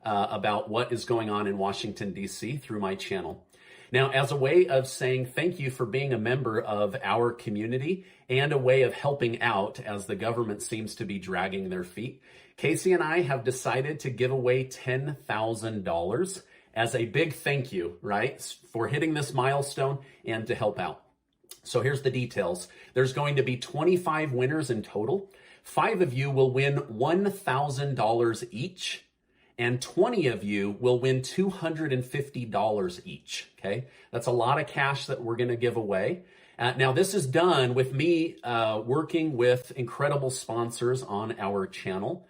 about what is going on in Washington, D.C. through my channel. Now, as a way of saying thank you for being a member of our community and a way of helping out as the government seems to be dragging their feet, Casey and I have decided to give away $10,000 as a big thank you, right, for hitting this milestone and to help out. So here's the details. There's going to be 25 winners in total. 5 of you will win $1,000 each, and 20 of you will win $250 each, okay? That's a lot of cash that we're gonna give away. Now, this is done with me working with incredible sponsors on our channel.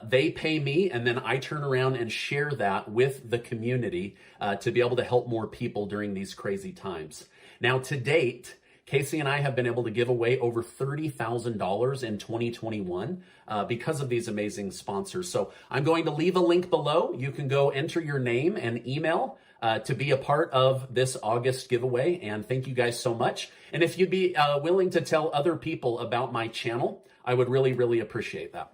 They pay me, and then I turn around and share that with the community to be able to help more people during these crazy times. Now, to date, Casey and I have been able to give away over $30,000 in 2021 because of these amazing sponsors. So I'm going to leave a link below. You can go enter your name and email to be a part of this August giveaway. And thank you guys so much. And if you'd be willing to tell other people about my channel, I would really, really appreciate that.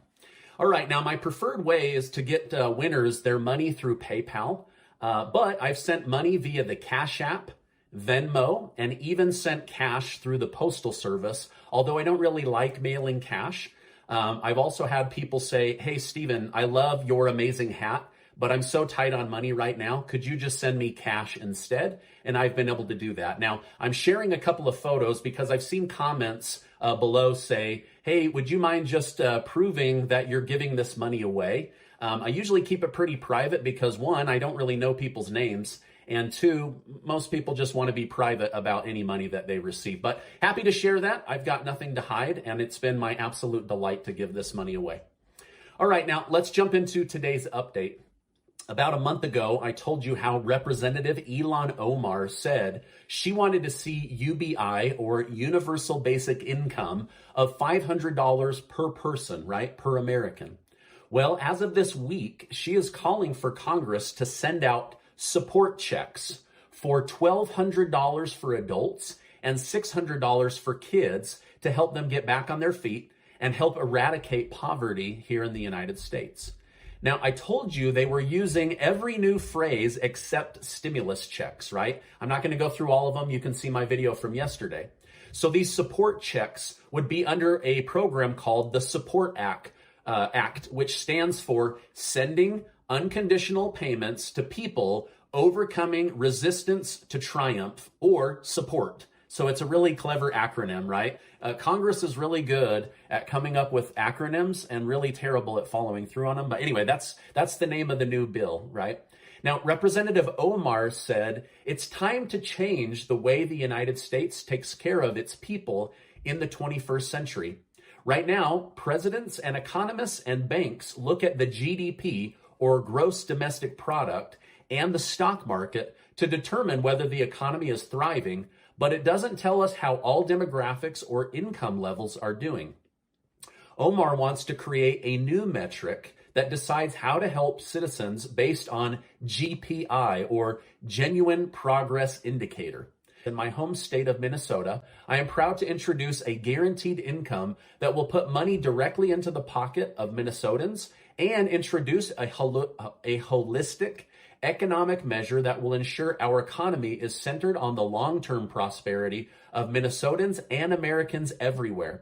All right, now my preferred way is to get winners their money through PayPal, but I've sent money via the Cash App, Venmo, and even sent cash through the Postal Service, although I don't really like mailing cash. I've also had people say, hey, Stephen, I love your amazing hat, but I'm so tight on money right now. Could you just send me cash instead? And I've been able to do that. Now, I'm sharing a couple of photos because I've seen comments below say, hey, would you mind just proving that you're giving this money away? I usually keep it pretty private because 1, I don't really know people's names. And 2, most people just want to be private about any money that they receive. But happy to share that. I've got nothing to hide, and it's been my absolute delight to give this money away. All right, now let's jump into today's update. About a month ago, I told you how Representative Ilhan Omar said she wanted to see UBI, or Universal Basic Income, of $500 per person, right, per American. Well, as of this week, she is calling for Congress to send out support checks for $1,200 for adults and $600 for kids to help them get back on their feet and help eradicate poverty here in the United States. Now, I told you they were using every new phrase except stimulus checks, right? I'm not going to go through all of them. You can see my video from yesterday. So these support checks would be under a program called the Support Act, which stands for Sending Unconditional Payments to People Overcoming Resistance to Triumph, or SUPPORT. So it's a really clever acronym, right? Congress is really good at coming up with acronyms and really terrible at following through on them. But anyway, that's the name of the new bill, right? Now, Representative Omar said it's time to change the way the United States takes care of its people in the 21st century. Right now, presidents and economists and banks look at the GDP, or gross domestic product, and the stock market to determine whether the economy is thriving, but it doesn't tell us how all demographics or income levels are doing. Omar wants to create a new metric that decides how to help citizens based on GPI, or Genuine Progress Indicator. In my home state of Minnesota, I am proud to introduce a guaranteed income that will put money directly into the pocket of Minnesotans and introduce a holistic economic measure that will ensure our economy is centered on the long-term prosperity of Minnesotans and Americans everywhere.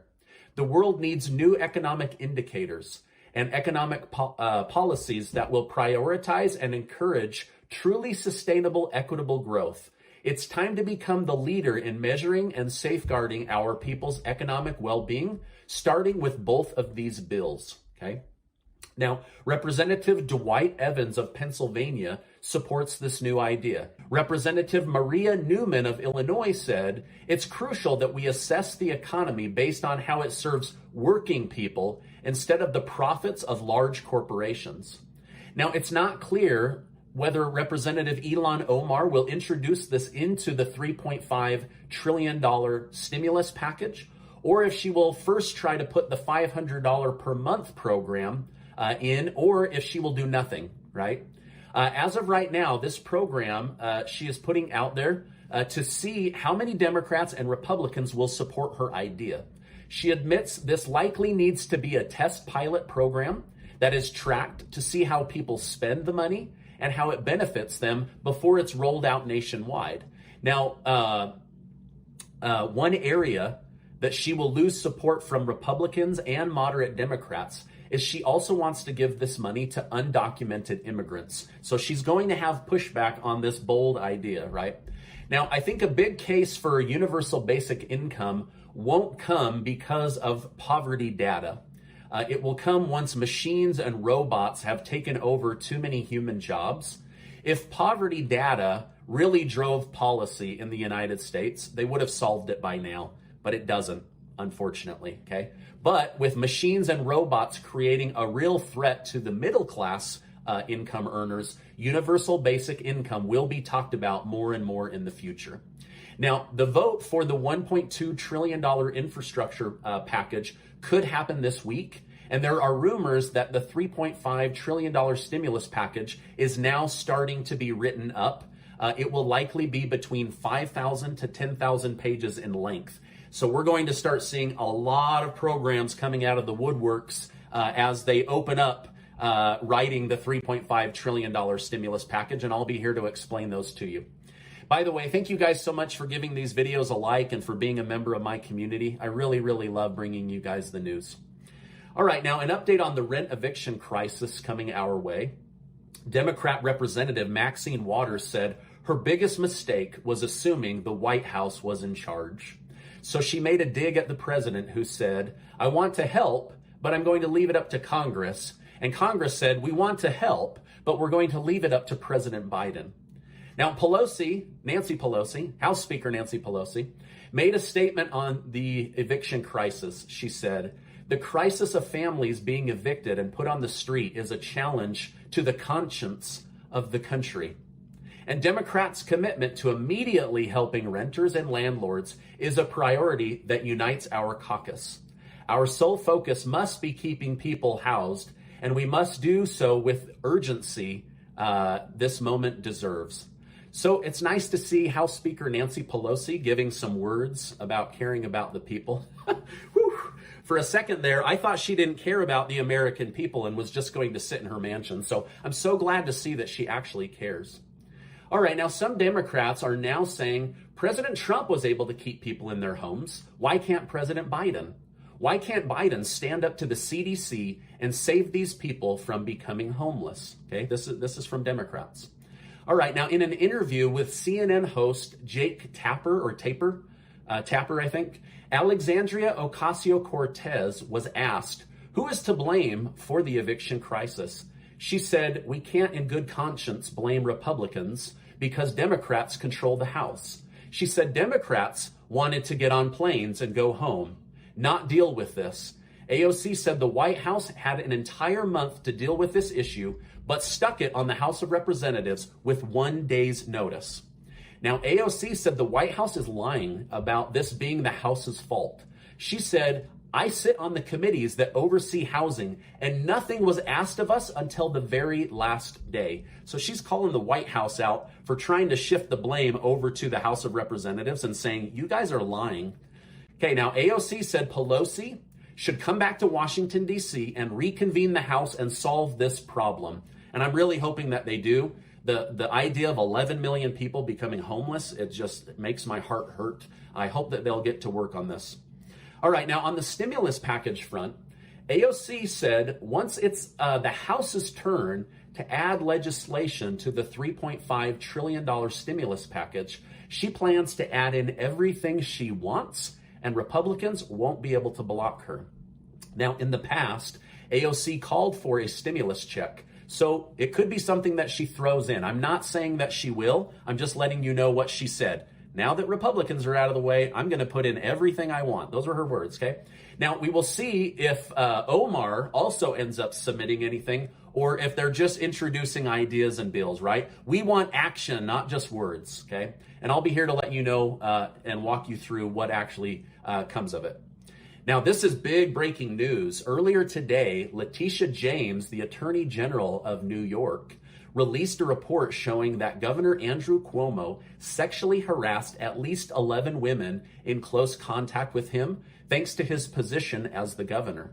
The world needs new economic indicators and economic policies that will prioritize and encourage truly sustainable, equitable growth. It's time to become the leader in measuring and safeguarding our people's economic well-being, starting with both of these bills, okay? Now, Representative Dwight Evans of Pennsylvania supports this new idea. Representative Maria Newman of Illinois said, it's crucial that we assess the economy based on how it serves working people instead of the profits of large corporations. Now, it's not clear whether Representative Ilhan Omar will introduce this into the $3.5 trillion stimulus package, or if she will first try to put the $500 per month program in, or if she will do nothing, right? As of right now, this program she is putting out there to see how many Democrats and Republicans will support her idea. She admits this likely needs to be a test pilot program that is tracked to see how people spend the money and how it benefits them before it's rolled out nationwide. Now, one area that she will lose support from Republicans and moderate Democrats is she also wants to give this money to undocumented immigrants. So she's going to have pushback on this bold idea, right? Now, I think a big case for universal basic income won't come because of poverty data. It will come once machines and robots have taken over too many human jobs. If poverty data really drove policy in the United States, they would have solved it by now, but it doesn't, unfortunately, okay? But with machines and robots creating a real threat to the middle class income earners, universal basic income will be talked about more and more in the future. Now, the vote for the $1.2 trillion infrastructure package could happen this week. And there are rumors that the $3.5 trillion stimulus package is now starting to be written up. It will likely be between 5,000 to 10,000 pages in length. So we're going to start seeing a lot of programs coming out of the woodworks as they open up writing the $3.5 trillion stimulus package. And I'll be here to explain those to you. By the way, thank you guys so much for giving these videos a like and for being a member of my community. I really, really love bringing you guys the news. All right, now an update on the rent eviction crisis coming our way. Democrat Representative Maxine Waters said her biggest mistake was assuming the White House was in charge. So she made a dig at the president, who said, "I want to help, but I'm going to leave it up to Congress." And Congress said, "We want to help, but we're going to leave it up to President Biden." Now, Nancy Pelosi, House Speaker Nancy Pelosi, made a statement on the eviction crisis. She said, "The crisis of families being evicted and put on the street is a challenge to the conscience of the country. And Democrats' commitment to immediately helping renters and landlords is a priority that unites our caucus. Our sole focus must be keeping people housed, and we must do so with urgency this moment deserves." So it's nice to see House Speaker Nancy Pelosi giving some words about caring about the people. For a second there, I thought she didn't care about the American people and was just going to sit in her mansion. So I'm so glad to see that she actually cares. All right, now some Democrats are now saying President Trump was able to keep people in their homes. Why can't President Biden? Why can't Biden stand up to the CDC and save these people from becoming homeless? Okay, this is from Democrats. All right, now in an interview with CNN host Jake Tapper, I think, Alexandria Ocasio-Cortez was asked, who is to blame for the eviction crisis? She said, "We can't in good conscience blame Republicans because Democrats control the House." She said Democrats wanted to get on planes and go home, not deal with this. AOC said the White House had an entire month to deal with this issue, but stuck it on the House of Representatives with 1 day's notice. Now, AOC said the White House is lying about this being the House's fault. She said, "I sit on the committees that oversee housing, and nothing was asked of us until the very last day." So she's calling the White House out for trying to shift the blame over to the House of Representatives and saying, you guys are lying. Okay, now AOC said Pelosi should come back to Washington, D.C. and reconvene the House and solve this problem. And I'm really hoping that they do. The idea of 11 million people becoming homeless, it just makes my heart hurt. I hope that they'll get to work on this. All right, now on the stimulus package front, AOC said once it's the House's turn to add legislation to the $3.5 trillion stimulus package, she plans to add in everything she wants, and Republicans won't be able to block her. Now, in the past, AOC called for a stimulus check. So it could be something that she throws in. I'm not saying that she will. I'm just letting you know what she said. Now that Republicans are out of the way, I'm going to put in everything I want. Those are her words, okay? Now, we will see if Omar also ends up submitting anything, or if they're just introducing ideas and bills, right? We want action, not just words, okay? And I'll be here to let you know and walk you through what actually comes of it. Now, this is big breaking news. Earlier today, Letitia James, the Attorney General of New York, released a report showing that Governor Andrew Cuomo sexually harassed at least 11 women in close contact with him, thanks to his position as the governor.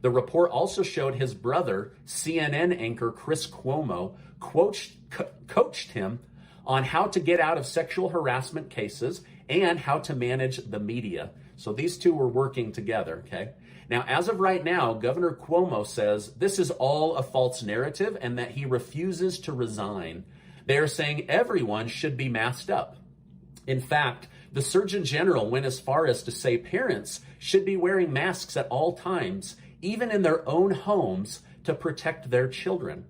The report also showed his brother, CNN anchor Chris Cuomo, coached him on how to get out of sexual harassment cases and how to manage the media. So these two were working together, okay? Now, as of right now, Governor Cuomo says this is all a false narrative and that he refuses to resign. They are saying everyone should be masked up. In fact, the Surgeon General went as far as to say parents should be wearing masks at all times, even in their own homes, to protect their children.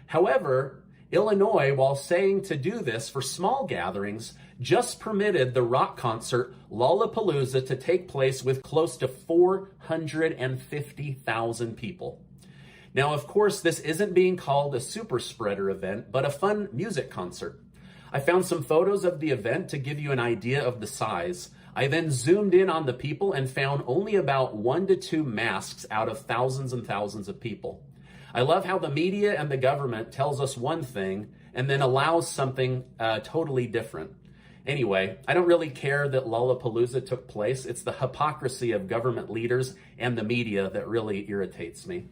However, Illinois, while saying to do this for small gatherings, just permitted the rock concert Lollapalooza to take place with close to 450,000 people. Now, of course, this isn't being called a super spreader event, but a fun music concert. I found some photos of the event to give you an idea of the size. I then zoomed in on the people and found only about 1 to 2 masks out of thousands and thousands of people. I love how the media and the government tells us one thing and then allows something totally different. Anyway, I don't really care that Lollapalooza took place. It's the hypocrisy of government leaders and the media that really irritates me.